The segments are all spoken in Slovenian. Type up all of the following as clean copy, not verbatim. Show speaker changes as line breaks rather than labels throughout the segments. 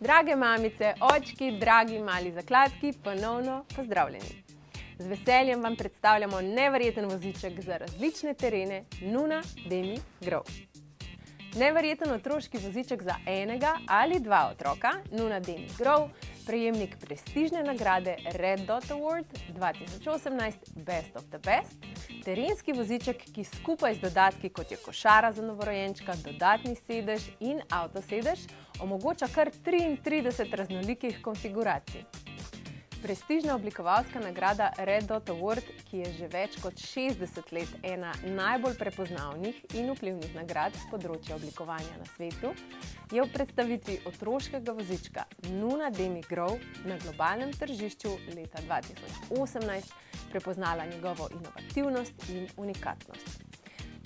Drage mamice, očki, dragi mali zakladki, ponovno pozdravljeni. Z veseljem vam predstavljamo neverjeten voziček za različne terene Nuna Demi Grow. Neverjeten otroški voziček za enega ali dva otroka Nuna Demi Grow, prejemnik prestižne nagrade Red Dot Award 2018 Best of the Best, terenski voziček, ki skupaj z dodatki, kot je košara za novorojenčka, dodatni sedež in avtosedež, omogoča kar 33 raznolikih konfiguracij. Prestižna oblikovalska nagrada Red Dot Award, ki je že več kot 60 let ena najbolj prepoznavnih in vplivnih nagrad z področja oblikovanja na svetu, je v predstavitvi otroškega vozička Nuna Demi Grow na globalnem tržišču leta 2018 prepoznala njegovo inovativnost in unikatnost.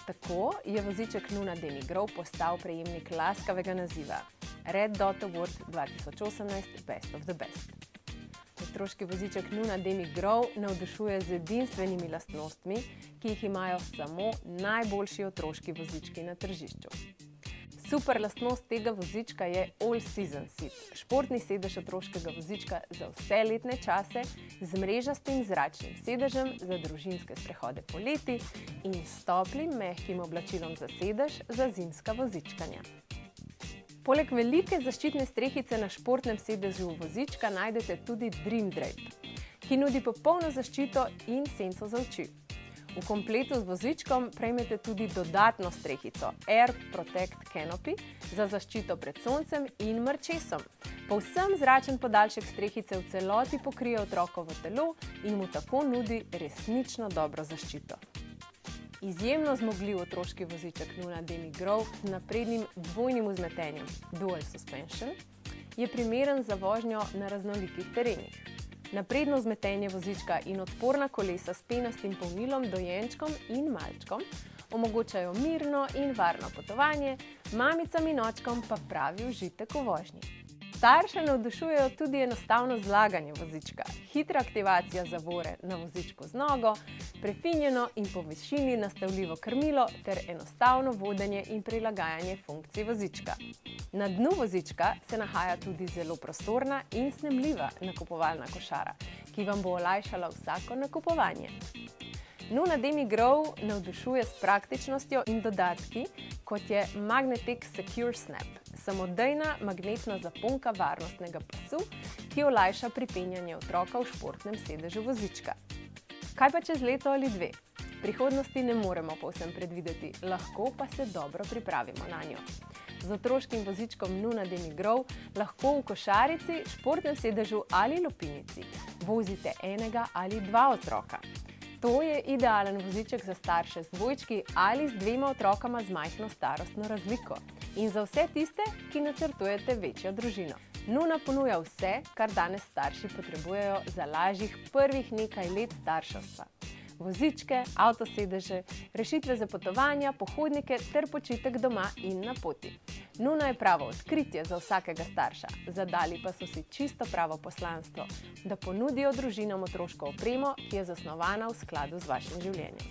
Tako je voziček Nuna Demi Grow postal prejemnik laskavega naziva Red Dot Award 2018 Best of the Best. Otroški voziček Nuna Demi Grow navdušuje z edinstvenimi lastnostmi, ki jih imajo samo najboljši otroški vozički na tržišču. Super lastnost tega vozička je All Season Seat, športni sedež otroškega vozička za vse letne čase z mrežastim zračnim sedežem za družinske sprehode poleti in s toplim, mehkim oblačilom za sedež za zimska vozičkanja. Poleg velike zaščitne strehice na športnem sedežu vozička najdete tudi Dream Drape, ki nudi popolno zaščito in senco za oči. V kompletu z vozičkom prejmete tudi dodatno strehico Air Protect Canopy za zaščito pred soncem in mrčesom. Povsem zračen podaljšek strehice v celoti pokrije otrokovo telo in mu tako nudi resnično dobro zaščito. Izjemno zmogljiv otroški voziček Nuna Demi Grow z naprednim dvojnim vzmetenjem Dual Suspension je primeren za vožnjo na raznolikih terenih. Napredno vzmetenje vozička in odporna kolesa s penastim polnilom dojenčkom in malčkom omogočajo mirno in varno potovanje, mamicam in očkom pa pravi užitek v vožnji. Starše navdušujejo tudi enostavno zlaganje vozička, hitra aktivacija zavore na vozičku z nogo, prefinjeno in po višini nastavljivo krmilo ter enostavno vodenje in prilagajanje funkcij vozička. Na dnu vozička se nahaja tudi zelo prostorna in snemljiva nakupovalna košara, ki vam bo olajšala vsako nakupovanje. Nuna Demi Grow navdušuje s praktičnostjo in dodatki, kot je Magnetic Secure Snap, samodejna magnetna zaponka varnostnega pasu, ki olajša pripenjanje otroka v športnem sedežu vozička. Kaj pa čez leto ali dve? Prihodnosti ne moremo povsem predvideti, lahko pa se dobro pripravimo na njo. Z otroškim vozičkom Nuna Demi Grow lahko v košarici, športnem sedežu ali lupinici vozite enega ali dva otroka. To je idealen voziček za starše z dvojčki ali z dvema otrokama z majhno starostno razliko. In za vse tiste, ki načrtujete večjo družino. Nuna ponuja vse, kar danes starši potrebujejo za lažjih prvih nekaj let starševstva. Vozičke, avtosedeže, rešitve za potovanja, pohodnike ter počitek doma in na poti. Nuna je pravo odkritje za vsakega starša, zadali pa so si čisto pravo poslanstvo, da ponudijo družinam otroško opremo, ki je zasnovana v skladu z vašim življenjem.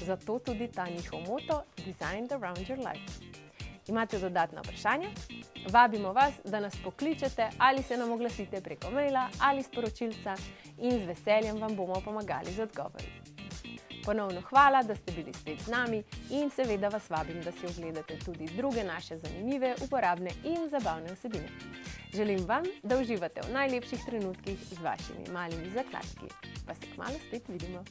Zato tudi ta njihov moto Designed around your life. Imate dodatna vprašanja? Vabimo vas, da nas pokličete ali se nam oglasite preko maila ali sporočilca in z veseljem vam bomo pomagali z odgovori. Ponovno hvala, da ste bili spet z nami in seveda vas vabim, da si ogledate tudi druge naše zanimive, uporabne in zabavne vsebine. Želim vam, da uživate v najlepših trenutkih z vašimi malimi zakladki. Pa se kmalu spet vidimo.